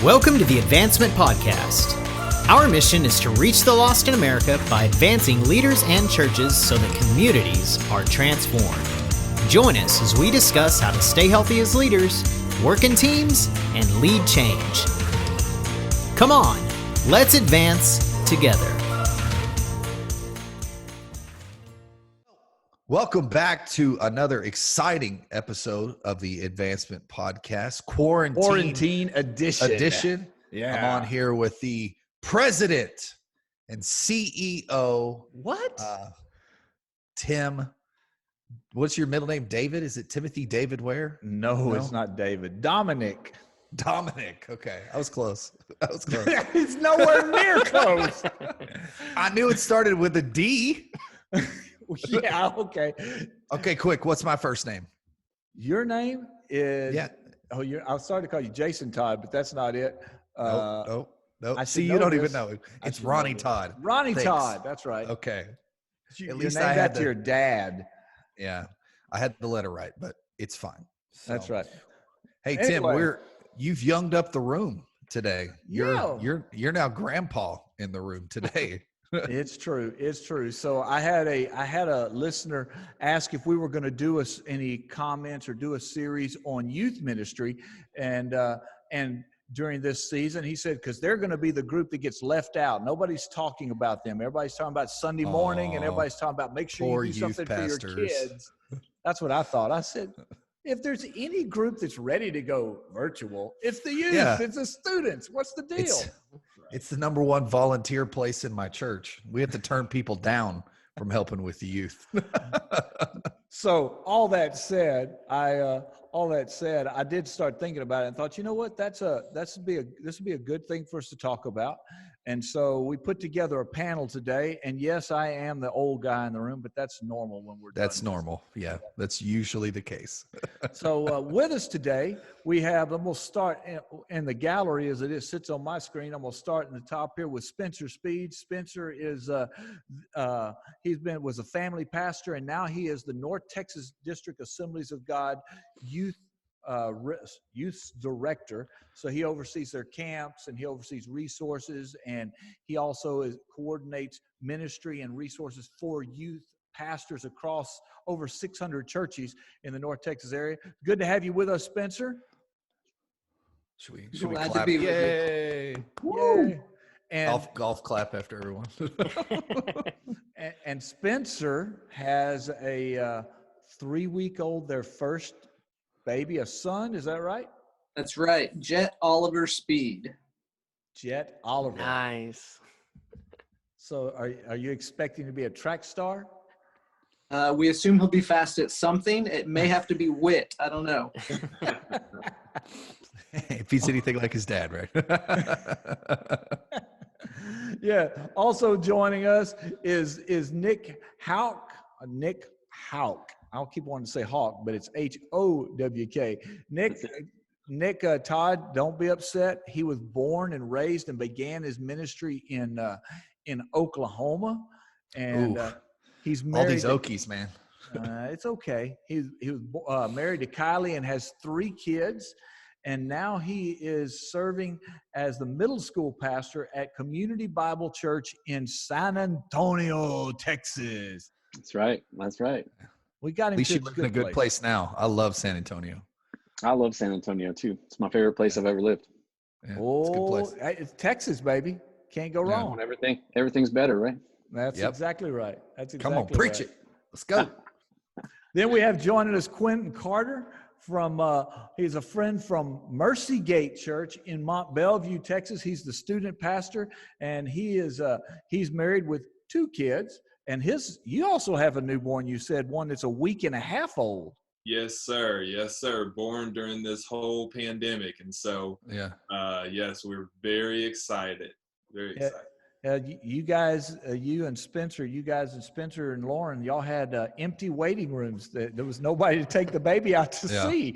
Welcome to the Advancement Podcast. Our mission is to reach the lost in America by advancing leaders and churches so that communities are transformed. Join us as we discuss how to stay healthy as leaders, work in teams, and lead change. Come on, let's advance together. Welcome back to another exciting episode of the Advancement Podcast, Quarantine Edition. Yeah. I'm on here with the president and CEO. What? Tim. What's your middle name? David? Is it Timothy David Ware? No, it's not David. Dominic. Okay. I was close. It's nowhere near close. I knew it started with a D. Yeah, okay. Okay, quick. What's my first name? Your name is... Yeah. Oh, I was sorry to call you Jason Todd, but that's not it. Nope. I See, should you know don't even this. know. I It's should Ronnie know this. Todd. Ronnie Thanks. Todd, that's right. Okay. You At least named I that had to the- your dad. Yeah. I had the letter right, but it's fine. So- That's right. Hey, Tim, Anyway. you've younged up the room today. Yeah. You're now grandpa in the room today. It's true. So I had a listener ask if we were going to do any comments or do a series on youth ministry, and during this season, he said, because they're going to be the group that gets left out. Nobody's talking about them. Everybody's talking about Sunday morning, and everybody's talking about make sure poor you do youth something pastors. for your kids. That's what I thought. I said, if there's any group that's ready to go virtual, it's the youth. Yeah. It's the students. What's the deal? It's the number one volunteer place in my church. We have to turn people down from helping with the youth. So all that said, I did start thinking about it and thought, you know what, this would be a good thing for us to talk about. And so we put together a panel today. And yes, I am the old guy in the room, but that's normal when we're That's done. normal. Yeah, that's usually the case. So with us today, we have, I'm going to start in the gallery as it sits on my screen. I'm going to start in the top here with Spencer Speed. Spencer is, was a family pastor, and now he is the North Texas District Assemblies of God youth director. So he oversees their camps and he oversees resources, and he also coordinates ministry and resources for youth pastors across over 600 churches in the North Texas area. Good to have you with us, Spencer. Should we Glad to clap? be with you. Yay! Yay. And Golf clap after everyone. and Spencer has a 3-week-old, their first baby, a son. Is that right? That's right. Jet Oliver Speed. Jet Oliver. Nice. So are you expecting to be a track star? We assume he'll be fast at something. It may have to be wit. I don't know. If he's anything like his dad, right? Yeah. Also joining us is Nick Houck. Nick Houck. I'll keep wanting to say Hawk, but it's Howk. Nick Todd, don't be upset. He was born and raised and began his ministry in Oklahoma, and he's married. All these Okies, man. It's okay. He was married to Kylie and has 3 kids, and now he is serving as the middle school pastor at Community Bible Church in San Antonio, Texas. That's right. We got him. At least to you live in a good place now. I love San Antonio. I love San Antonio too. It's my favorite place I've ever lived. Yeah, it's a good place. It's Texas, baby. Can't go Yeah. wrong. Everything's better, right? That's Yep. exactly right. Come on, preach it. Let's go. Then we have joining us Quinton Carter he's a friend from Mercy Gate Church in Mont Belvieu, Texas. He's the student pastor, and he's married with 2 kids. And you also have a newborn, you said, one that's a week and a half old. Yes, sir. Born during this whole pandemic. And so, Yeah. yes, we're very excited. Very excited. You guys, you and Spencer and Lauren, y'all had empty waiting rooms. There was nobody to take the baby out to see.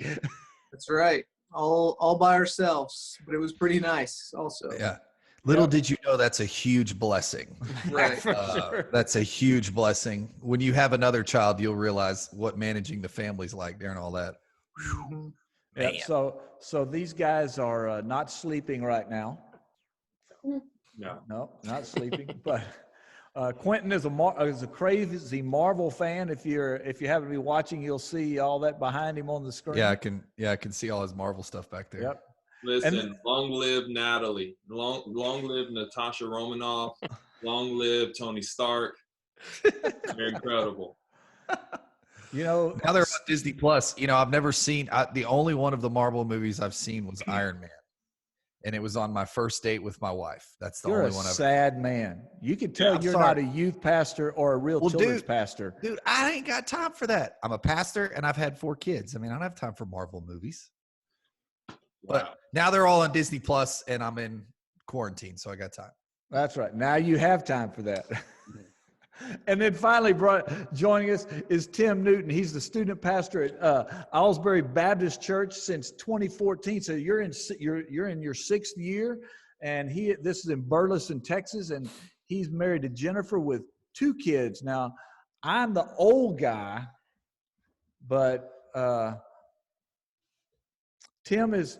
That's right. All by ourselves, but it was pretty nice also. Yeah. Little did you know that's a huge blessing. Right. Sure. That's a huge blessing. When you have another child, you'll realize what managing the family's like during all that. Mhm. Yeah, so these guys are not sleeping right now. No, not sleeping. But Quinton is a crazy Marvel fan. If you happen to be watching, you'll see all that behind him on the screen. Yeah, I can see all his Marvel stuff back there. Yep. Listen, long live Natalie. Long live Natasha Romanoff. Long live Tony Stark. They're incredible. Now they're on Disney Plus. I've never seen the only one of the Marvel movies I've seen was Iron Man, and it was on my first date with my wife. That's the only one I've. Sad man. You can tell you're not a youth pastor or a real children's pastor. Dude, I ain't got time for that. I'm a pastor, and I've had 4 kids. I mean, I don't have time for Marvel movies. Wow. But now they're all on Disney Plus, and I'm in quarantine, so I got time. That's right. Now you have time for that. And then finally joining us is Tim Newton. He's the student pastor at Owlsbury Baptist Church since 2014. So you're in your 6th year, and this is in Burleson, Texas, and he's married to Jennifer with 2 kids. Now, I'm the old guy, but Tim is,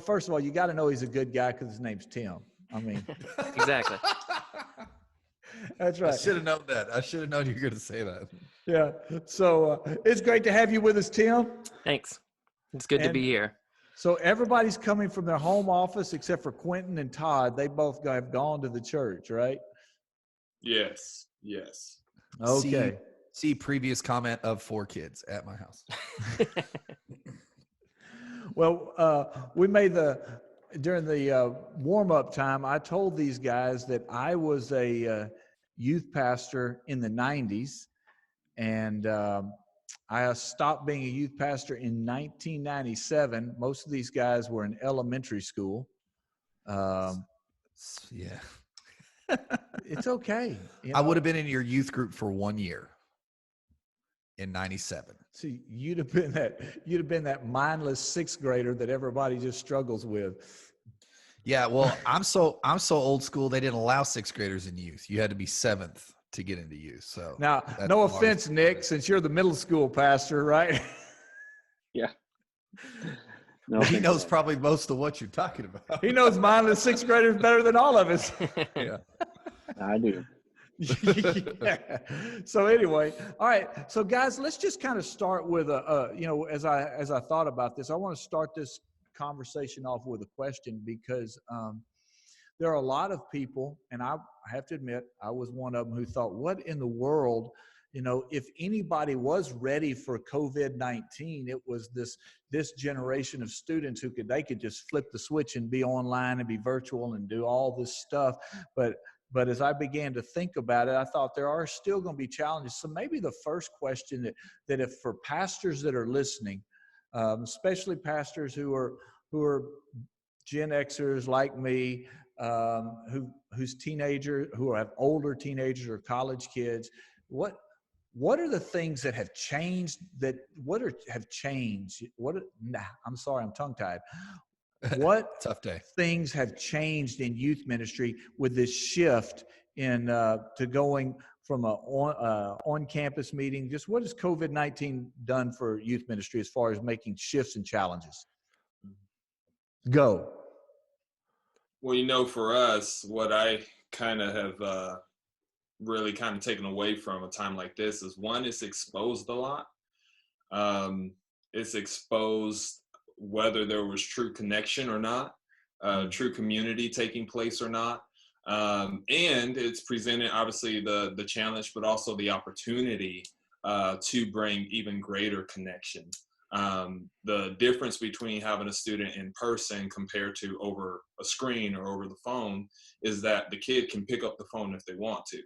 first of all, you got to know he's a good guy because his name's Tim. I mean, exactly. That's right. I should have known that. I should have known you were going to say that. Yeah. So it's great to have you with us, Tim. Thanks. It's good to be here. So everybody's coming from their home office except for Quinton and Todd. They both have gone to the church, right? Yes. Okay. See previous comment of 4 kids at my house. Well, during the warm-up time, I told these guys that I was a youth pastor in the 90s, and I stopped being a youth pastor in 1997. Most of these guys were in elementary school. Yeah. It's okay. I would have been in your youth group for 1 year in 97. See, you'd have been that mindless 6th grader that everybody just struggles with. Yeah, well, I'm so old school. They didn't allow 6th graders in youth. You had to be 7th to get into youth. So now, no offense, Nick, since you're the middle school pastor, right? Yeah. No, he knows probably most of what you're talking about. He knows mindless 6th graders better than all of us. Yeah, I do. Yeah. So anyway, all right. So guys, let's just kind of start with as I thought about this, I want to start this conversation off with a question because there are a lot of people, and I have to admit, I was one of them who thought, what in the world, if anybody was ready for COVID-19, it was this generation of students who they could just flip the switch and be online and be virtual and do all this stuff. But as I began to think about it, I thought there are still going to be challenges. So maybe the first question that if for pastors that are listening, especially pastors who are Gen Xers like me, who have older teenagers or college kids, what are the things that have changed? I'm sorry, I'm tongue-tied. What tough day. Things have changed in youth ministry with this shift to going from a on-campus meeting? Just what has COVID-19 done for youth ministry as far as making shifts and challenges? Go. Well, for us, what I kind of have really kind of taken away from a time like this is, one, it's exposed a lot. It's exposed whether there was true connection or not, true community taking place or not. And it's presented, obviously, the challenge, but also the opportunity to bring even greater connection. The difference between having a student in person compared to over a screen or over the phone is that the kid can pick up the phone if they want to.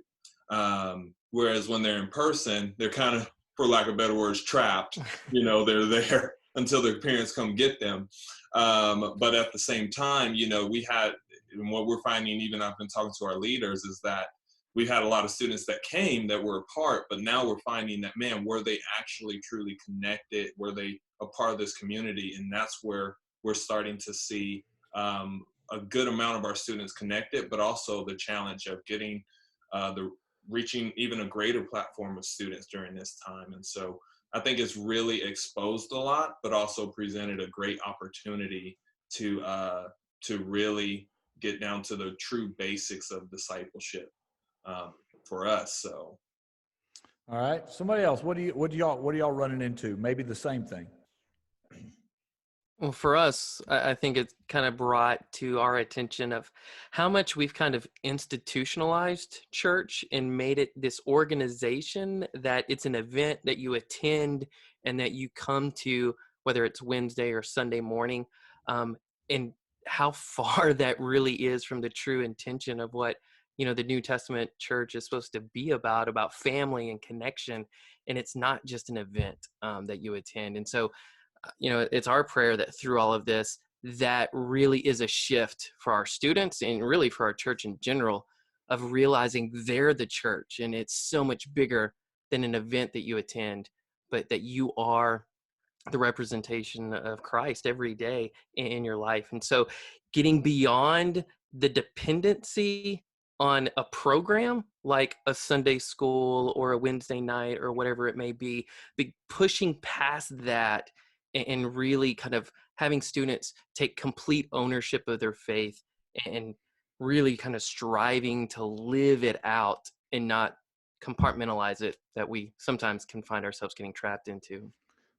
Whereas when they're in person, they're kind of, for lack of better words, trapped. They're there until their parents come get them. But at the same time, and what we're finding, even I've been talking to our leaders, is that we've had a lot of students that came that were apart, but now we're finding that, man, were they actually truly connected? Were they a part of this community? And that's where we're starting to see a good amount of our students connected, but also the challenge of getting reaching even a greater platform of students during this time. And so I think it's really exposed a lot, but also presented a great opportunity to really get down to the true basics of discipleship for us. So, All right, somebody else. What are y'all running into? Maybe the same thing. Well, for us, I think it's kind of brought to our attention of how much we've kind of institutionalized church and made it this organization that it's an event that you attend and that you come to, whether it's Wednesday or Sunday morning, and how far that really is from the true intention of what, the New Testament church is supposed to be about family and connection. And it's not just an event that you attend. And so, it's our prayer that through all of this, that really is a shift for our students and really for our church in general of realizing they're the church and it's so much bigger than an event that you attend, but that you are the representation of Christ every day in your life. And so getting beyond the dependency on a program like a Sunday school or a Wednesday night or whatever it may be pushing past that and really kind of having students take complete ownership of their faith and really kind of striving to live it out and not compartmentalize it, that we sometimes can find ourselves getting trapped into.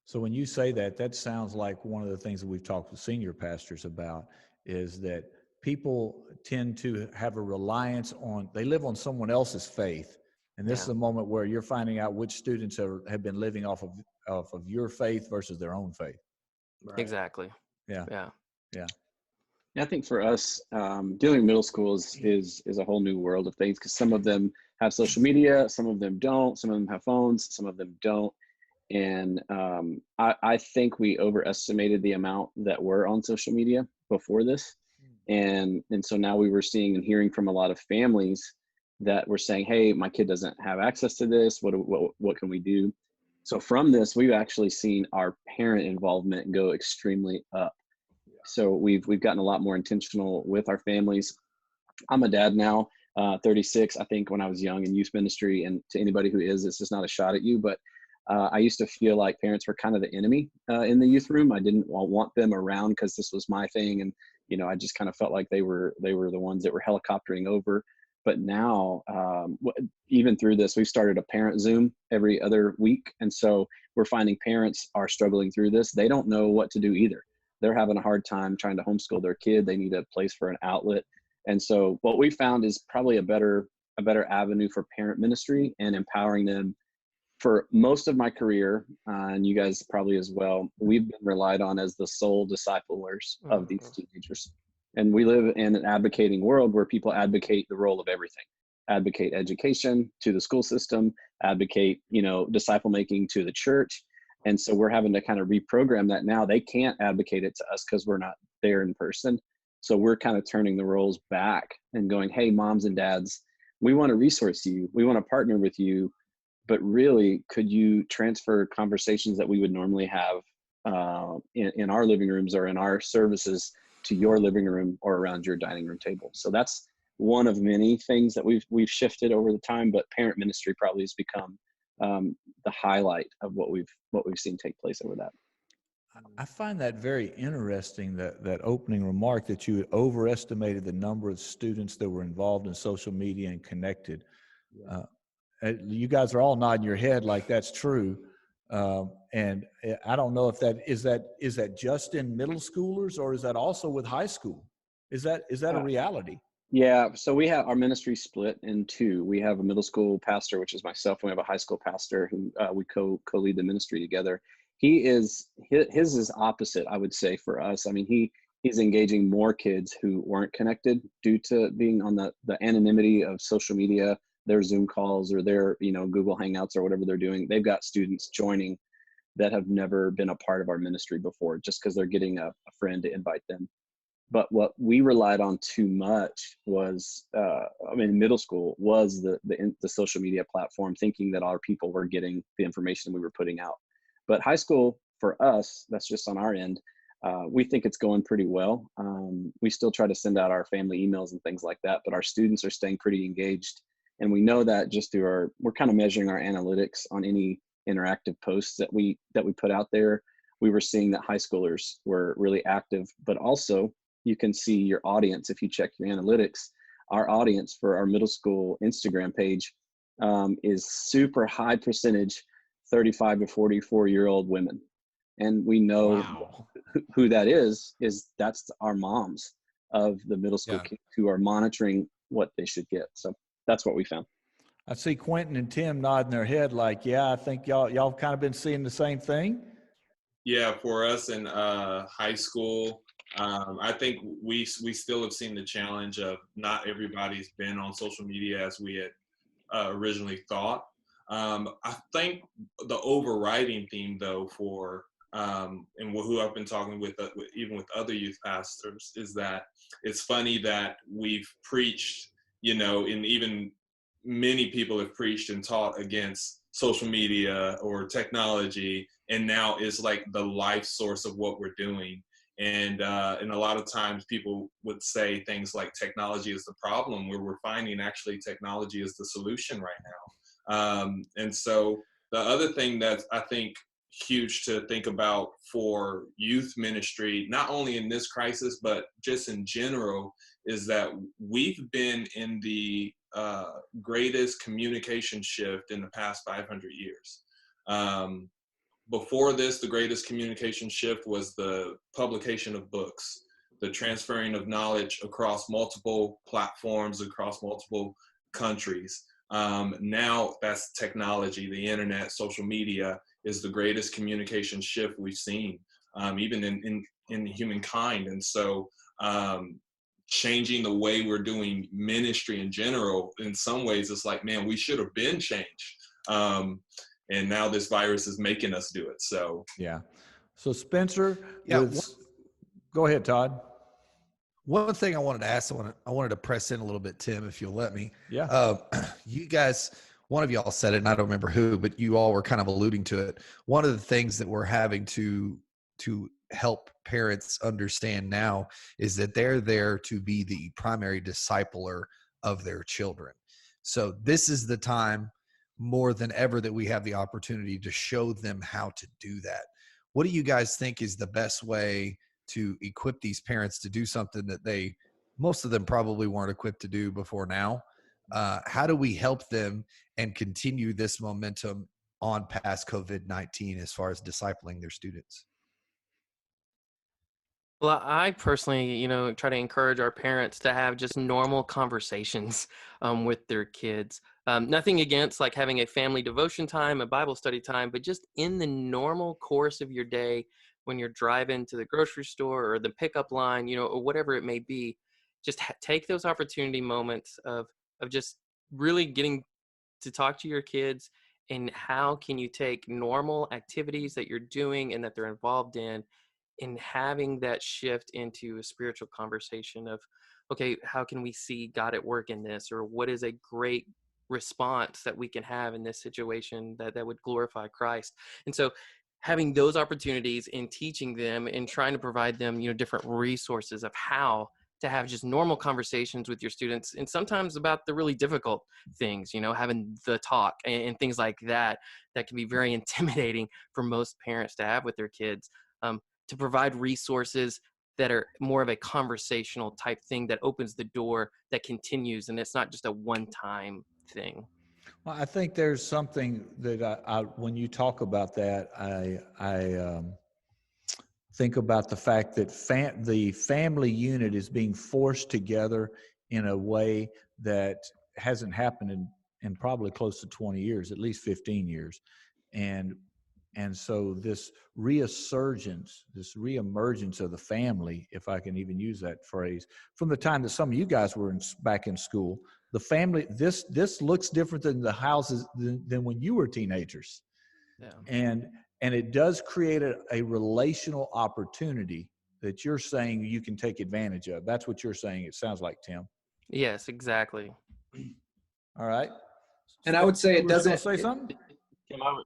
So when you say that, that sounds like one of the things that we've talked with senior pastors about is that people tend to have a reliance on, they live on someone else's faith. And this is a moment where you're finding out which students have been living off of your faith versus their own faith. Right. Exactly. Yeah. I think for us, dealing with middle schools is a whole new world of things, because some of them have social media, some of them don't, some of them have phones, some of them don't. And I think we overestimated the amount that were on social media before this. And so now we were seeing and hearing from a lot of families that were saying, hey, my kid doesn't have access to this. What can we do? So from this, we've actually seen our parent involvement go extremely up. So we've gotten a lot more intentional with our families. I'm a dad now, 36. I think when I was young in youth ministry, and to anybody who is, this is not a shot at you, but I used to feel like parents were kind of the enemy in the youth room. I didn't want them around because this was my thing. And, I just kind of felt like they were the ones that were helicoptering over. But now, even through this, we've started a parent Zoom every other week. And so we're finding parents are struggling through this. They don't know what to do either. They're having a hard time trying to homeschool their kid. They need a place for an outlet. And so what we found is probably a better avenue for parent ministry and empowering them. For most of my career, and you guys probably as well, we've been relied on as the sole disciplers of these teenagers. And we live in an advocating world where people advocate the role of everything, advocate education to the school system, advocate, disciple making to the church. And so we're having to kind of reprogram that now. They can't advocate it to us because we're not there in person. So we're kind of turning the roles back and going, hey, moms and dads, we want to resource you. We want to partner with you. But really, could you transfer conversations that we would normally have in our living rooms or in our services to your living room or around your dining room table? So that's one of many things that we've shifted over the time. But parent ministry probably has become the highlight of what we've seen take place over that. I find that very interesting, that opening remark that you had overestimated the number of students that were involved in social media and connected. You guys are all nodding your head like that's true. And I don't know if is that just in middle schoolers, or is that also with high school? Is that a reality? Yeah. So we have our ministry split in two. We have a middle school pastor, which is myself, and we have a high school pastor who we co-lead the ministry together. His is opposite, I would say, for us. I mean, he's engaging more kids who weren't connected due to being on the anonymity of social media, their Zoom calls or their, Google Hangouts or whatever they're doing. They've got students joining that have never been a part of our ministry before, just because they're getting a friend to invite them. But what we relied on too much was, middle school was the social media platform, thinking that our people were getting the information we were putting out. But high school, for us, that's just on our end, we think it's going pretty well. We still try to send out our family emails and things like that, but our students are staying pretty engaged. And we know that just through we're kind of measuring our analytics on any interactive posts that we put out there, we were seeing that high schoolers were really active. But also, you can see your audience if you check your analytics. Our audience for our middle school Instagram page is super high percentage 35 to 44-year-old women. And we know who that is that's our moms of the middle school kids who are monitoring what they should get. So that's what we found. I see Quinton and Tim nodding their head like, yeah, I think y'all kind of been seeing the same thing. Yeah, for us in high school, I think we still have seen the challenge of not everybody's been on social media as we had originally thought. I think the overriding theme, though, for and who I've been talking with, even with other youth pastors, is that it's funny that we've preached, and even many people have preached and taught against social media or technology, and now it's like the life source of what we're doing. And a lot of times people would say things like technology is the problem, where we're finding actually technology is the solution right now. And so the other thing that I think huge to think about for youth ministry, not only in this crisis, but just in general, is that we've been in the greatest communication shift in the past 500 years. Before this, the greatest communication shift was the publication of books, the transferring of knowledge across multiple platforms, across multiple countries. Now that's technology, the internet, social media is the greatest communication shift we've seen, even in humankind. And so changing the way we're doing ministry in general, in some ways, it's like, man, we should have been changed. And now this virus is making us do it. So yeah. So Spencer, go ahead, Todd. One thing I wanted to ask, I wanted to press in a little bit, Tim, if you'll let me. Yeah. You guys, one of y'all said it, and I don't remember who, but you all were kind of alluding to it. One of the things that we're having to help parents understand now is that they're there to be the primary discipler of their children. So this is the time more than ever that we have the opportunity to show them how to do that. What do you guys think is the best way to equip these parents to do something that most of them probably weren't equipped to do before now? How do we help them and continue this momentum on past COVID-19 as far as discipling their students? Well, I personally, try to encourage our parents to have just normal conversations with their kids. Nothing against like having a family devotion time, a Bible study time, but just in the normal course of your day, when you're driving to the grocery store or the pickup line, or whatever it may be, just take those opportunity moments of just really getting to talk to your kids, and how can you take normal activities that you're doing and that they're involved in having that shift into a spiritual conversation of, okay, how can we see God at work in this? Or what is a great response that we can have in this situation that would glorify Christ? And so having those opportunities in teaching them and trying to provide them, different resources of how to have just normal conversations with your students, and sometimes about the really difficult things, having the talk and things like that can be very intimidating for most parents to have with their kids. To provide resources that are more of a conversational type thing that opens the door, that continues, and it's not just a one-time thing. Well, I think there's something that I when you talk about that, I think about the fact that the family unit is being forced together in a way that hasn't happened in probably close to 20 years, at least 15 years. And so this reemergence of the family, if I can even use that phrase, from the time that some of you guys were back in school, the family, this looks different than the houses than when you were teenagers. Yeah. And it does create a relational opportunity that you're saying you can take advantage of. That's what you're saying, it sounds like, Tim. Yes, exactly. All right. And I would say it doesn't say something.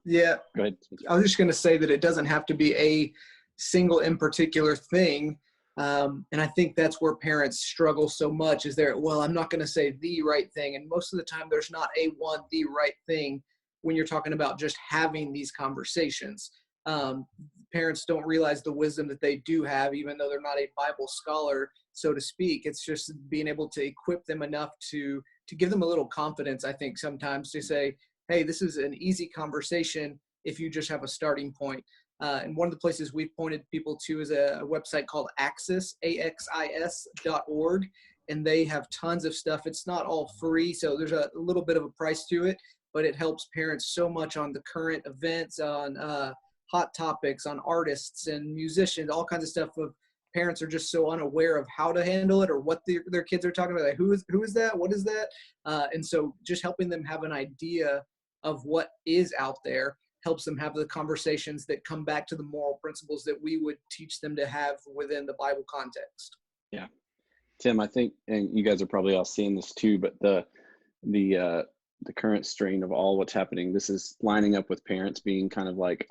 Yeah. Go ahead. I was just going to say that it doesn't have to be a single in particular thing. And I think that's where parents struggle so much is I'm not going to say the right thing. And most of the time there's not the right thing. when you're talking about just having these conversations. Parents don't realize the wisdom that they do have, even though they're not a Bible scholar, so to speak. It's just being able to equip them enough to give them a little confidence, I think, sometimes, to say, hey, this is an easy conversation if you just have a starting point. And one of the places we've pointed people to is a website called Axis, AXIS.org, and they have tons of stuff. It's not all free, so there's a little bit of a price to it, but it helps parents so much on the current events, on hot topics, on artists and musicians, all kinds of stuff. Of parents are just so unaware of how to handle it or what their kids are talking about. Like, who is that? What is that? And so just helping them have an idea of what is out there helps them have the conversations that come back to the moral principles that we would teach them to have within the Bible context. Yeah. Tim, I think, and you guys are probably all seeing this too, but the current strain of all what's happening, this is lining up with parents being kind of like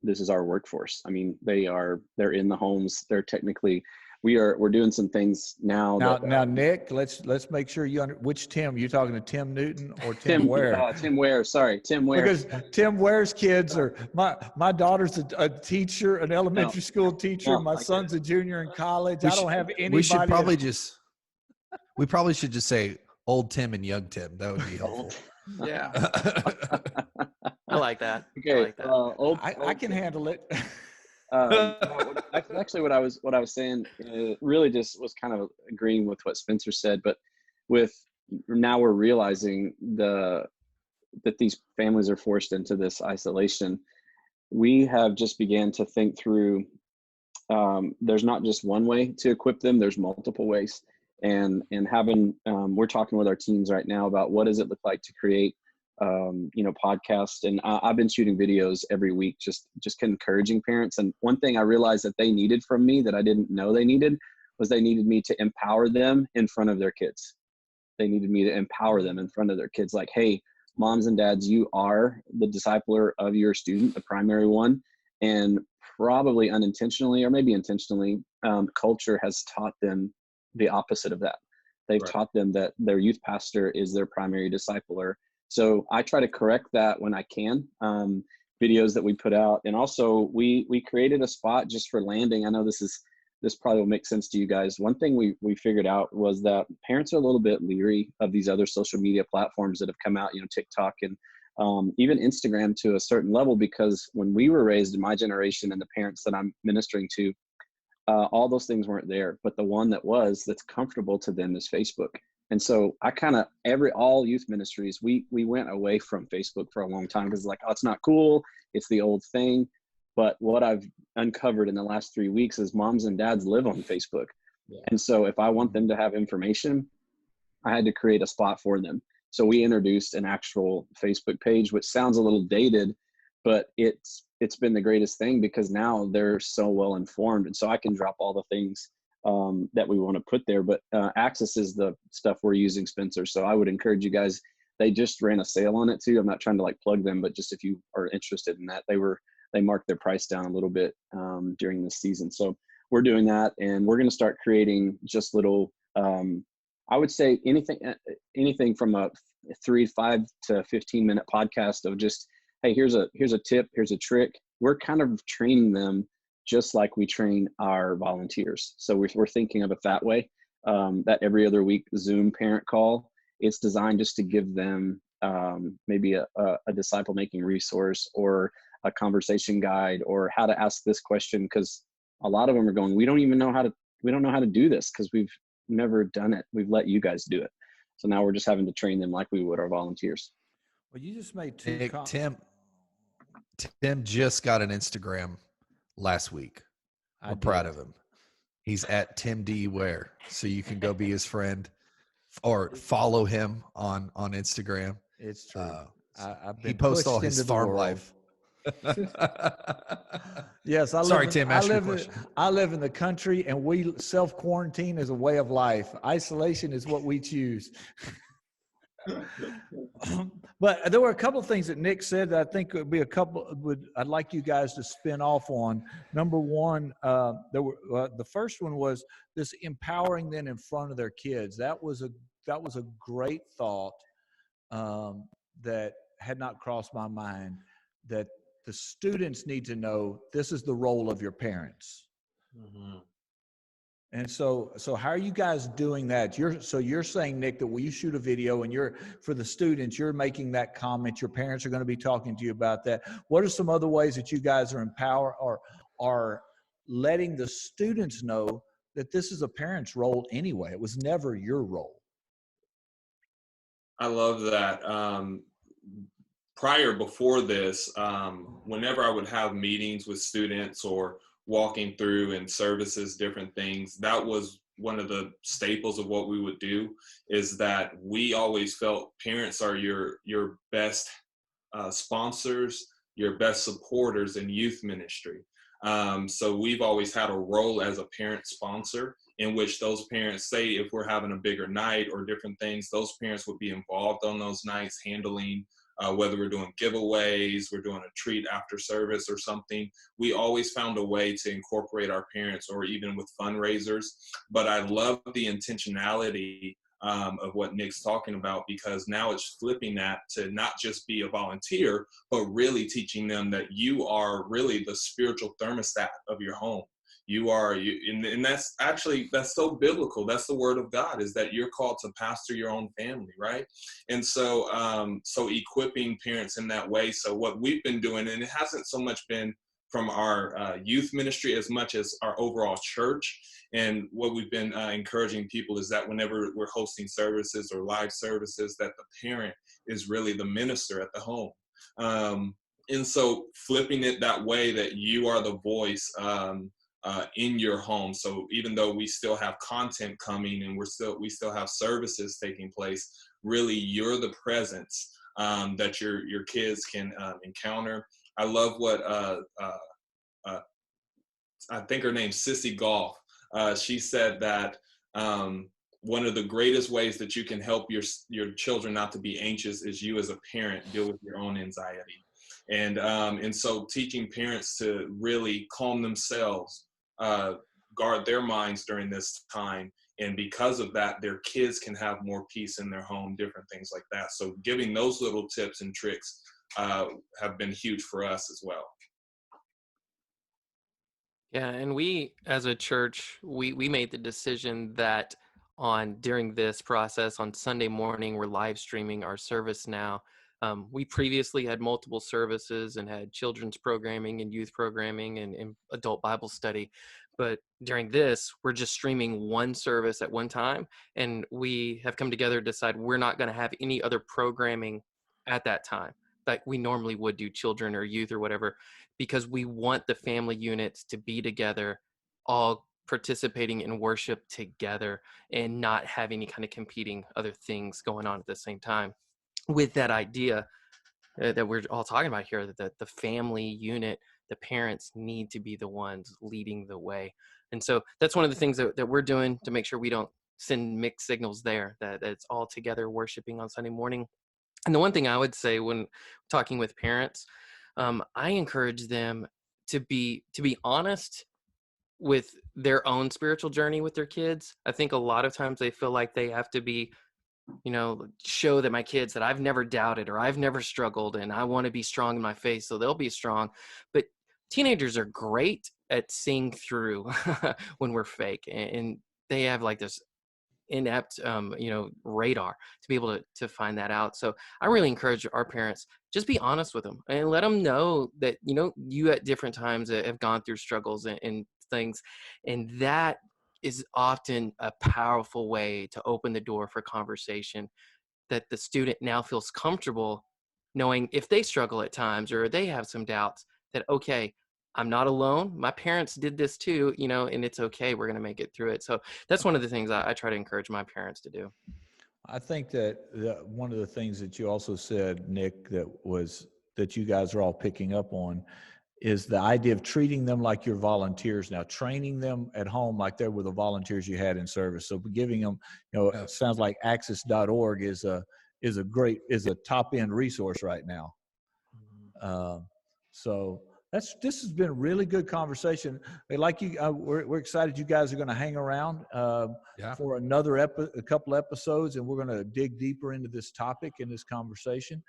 this is our workforce. I mean, they're in the homes. They're technically, we're doing some things now. Now, Nick, let's make sure which Tim, you talking to Tim Newton or Tim Ware? Tim Ware, sorry, Tim Ware. Because Tim Ware's kids are, my daughter's a teacher, an elementary school teacher. My son's a junior in college. I don't have anybody. We probably should just say old Tim and young Tim. That would be helpful. Yeah. I like that. Okay. I like that. I can handle it. Actually, what I was saying really just was kind of agreeing with what Spencer said, but now we're realizing that these families are forced into this isolation. We have just began to think through. There's not just one way to equip them. There's multiple ways, and having we're talking with our teams right now about what does it look like to create podcast. And I've been shooting videos every week, just encouraging parents. And one thing I realized that they needed from me that I didn't know they needed was they needed me to empower them in front of their kids. They needed me to empower them in front of their kids. Like, hey, moms and dads, you are the discipler of your student, the primary one. And probably unintentionally, or maybe intentionally, culture has taught them the opposite of that. They've taught them that their youth pastor is their primary discipler. So I try to correct that when I can, videos that we put out. And also we created a spot just for landing. I know this probably will make sense to you guys. One thing we figured out was that parents are a little bit leery of these other social media platforms that have come out, TikTok and even Instagram to a certain level, because when we were raised in my generation and the parents that I'm ministering to, all those things weren't there. But the one that's comfortable to them is Facebook. And so I all youth ministries, we went away from Facebook for a long time because like, oh, it's not cool. It's the old thing. But what I've uncovered in the last 3 weeks is moms and dads live on Facebook. Yeah. And so if I want them to have information, I had to create a spot for them. So we introduced an actual Facebook page, which sounds a little dated, but it's been the greatest thing because now they're so well informed. And so I can drop all the things that we want to put there, but Access is the stuff we're using, Spencer. So I would encourage you guys. They just ran a sale on it too. I'm not trying to like plug them, but just if you are interested in that, they marked their price down a little bit during this season. So we're doing that, and we're going to start creating just little. I would say anything from a 5 to 15 minute podcast of just, hey, here's a tip, here's a trick. We're kind of training them just like we train our volunteers. So we're thinking of it that way, that every other week Zoom parent call, it's designed just to give them maybe a disciple making resource or a conversation guide or how to ask this question. Because a lot of them are going, we don't know how to do this because we've never done it. We've let you guys do it. So now we're just having to train them like we would our volunteers. Well, you just made two Nick, Tim just got an Instagram last week. I'm proud of him. He's at Tim D. Ware. So you can go be his friend or follow him on Instagram. It's true. He posts all his farm life. Yes, Tim, ask your question. I live in the country, and we self-quarantine is a way of life. Isolation is what we choose. But there were a couple of things that Nick said that I think would be I'd like you guys to spin off on. Number one, the first one was this empowering them in front of their kids. That was a great thought that had not crossed my mind that the students need to know this is the role of your parents. Mm-hmm. And so how are you guys doing that? You're saying, Nick, that when you shoot a video and for the students, you're making that comment, your parents are going to be talking to you about that. What are some other ways that you guys are empower or are letting the students know that this is a parent's role anyway? It was never your role. I love that. Before this, whenever I would have meetings with students or walking through in services, different things, that was one of the staples of what we would do, is that we always felt parents are your best sponsors, your best supporters in youth ministry. So we've always had a role as a parent sponsor, in which those parents, say if we're having a bigger night or different things, those parents would be involved on those nights, handling whether we're doing giveaways, we're doing a treat after service or something. We always found a way to incorporate our parents, or even with fundraisers. But I love the intentionality of what Nick's talking about, because now it's flipping that to not just be a volunteer, but really teaching them that you are really the spiritual thermostat of your home. And that's so biblical. That's the word of God, is that you're called to pastor your own family, right? And so equipping parents in that way. So what we've been doing, and it hasn't so much been from our youth ministry as much as our overall church. And what we've been encouraging people is that whenever we're hosting services or live services, that the parent is really the minister at the home. And so flipping it that way, that you are the voice in your home. So even though we still have content coming and we still have services taking place, really you're the presence that your kids can encounter. I love what I think her name's Sissy Golf. She said that one of the greatest ways that you can help your children not to be anxious is you as a parent deal with your own anxiety. And so teaching parents to really calm themselves, guard their minds during this time. And because of that, their kids can have more peace in their home, different things like that. So giving those little tips and tricks have been huge for us as well. Yeah, and we as a church, we made the decision that during this process on Sunday morning, we're live streaming our service now. We previously had multiple services and had children's programming and youth programming and adult Bible study. But during this, we're just streaming one service at one time. And we have come together to decide we're not going to have any other programming at that time like we normally would do children or youth or whatever, because we want the family units to be together, all participating in worship together and not have any kind of competing other things going on at the same time. With that idea that we're all talking about here, that the family unit, the parents need to be the ones leading the way. And so that's one of the things that we're doing to make sure we don't send mixed signals there, that it's all together worshiping on Sunday morning. And the one thing I would say when talking with parents, I encourage them to be honest with their own spiritual journey with their kids. I think a lot of times they feel like they have to be, show that my kids that I've never doubted or I've never struggled and I want to be strong in my faith, so they'll be strong. But teenagers are great at seeing through when we're fake, and they have like this inept radar to be able to find that out. So I really encourage our parents, just be honest with them and let them know that you at different times have gone through struggles and things, and that is often a powerful way to open the door for conversation, that the student now feels comfortable knowing if they struggle at times or they have some doubts, that okay, I'm not alone. My parents did this too, and it's okay. We're going to make it through it. So that's one of the things I try to encourage my parents to do. I think that one of the things that you also said, Nick, that you guys are all picking up on is the idea of treating them like you're volunteers now, training them at home like they were the volunteers you had in service. So giving them, it sounds like access.org is a top end resource right now. So This has been a really good conversation. Like you, we're excited you guys are going to hang around for another a couple episodes, and we're going to dig deeper into this topic in this conversation.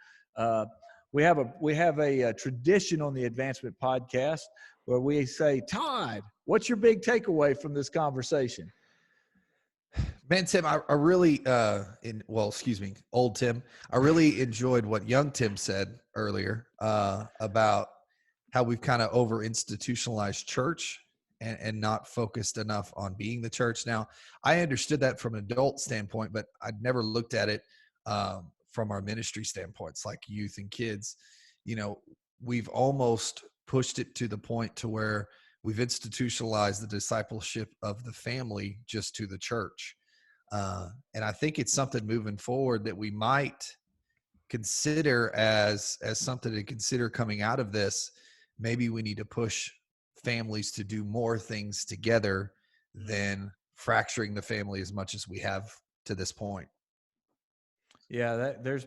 We have a tradition on the Advancement Podcast where we say, Todd, what's your big takeaway from this conversation? Man, Tim, I really, old Tim, I really enjoyed what young Tim said earlier about how we've kind of over-institutionalized church and not focused enough on being the church. Now, I understood that from an adult standpoint, but I'd never looked at it from our ministry standpoints, like youth and kids. You know, we've almost pushed it to the point to where we've institutionalized the discipleship of the family just to the church. And I think it's something moving forward that we might consider as something to consider coming out of this. Maybe we need to push families to do more things together than fracturing the family as much as we have to this point. Yeah, there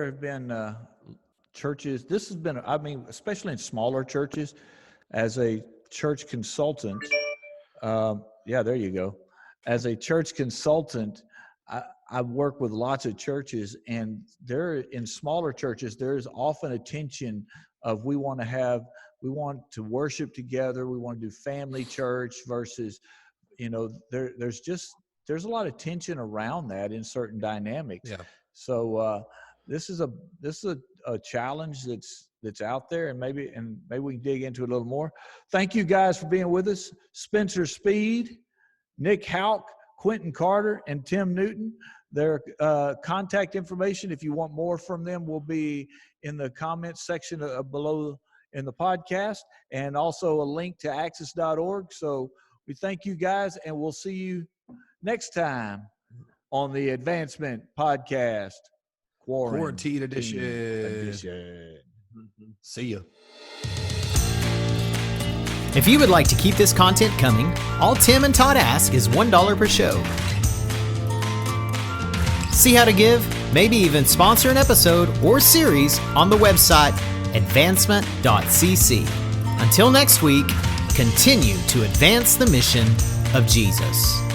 have been churches. This has been, especially in smaller churches, as a church consultant. There you go. As a church consultant, I work with lots of churches, and in smaller churches, there's often a tension of we want to worship together. We want to do family church versus, there's a lot of tension around that in certain dynamics. Yeah. So this is a challenge that's out there, and maybe we can dig into it a little more. Thank you guys for being with us. Spencer Speed, Nick Houck, Quinton Carter, and Tim Newton. Their contact information, if you want more from them, will be in the comments section below in the podcast, and also a link to access.org. So we thank you guys, and we'll see you next time on the Advancement Podcast. Quarantine edition. See ya. If you would like to keep this content coming, all Tim and Todd ask is $1 per show. See how to give, maybe even sponsor an episode or series on the website advancement.cc. Until next week, continue to advance the mission of Jesus.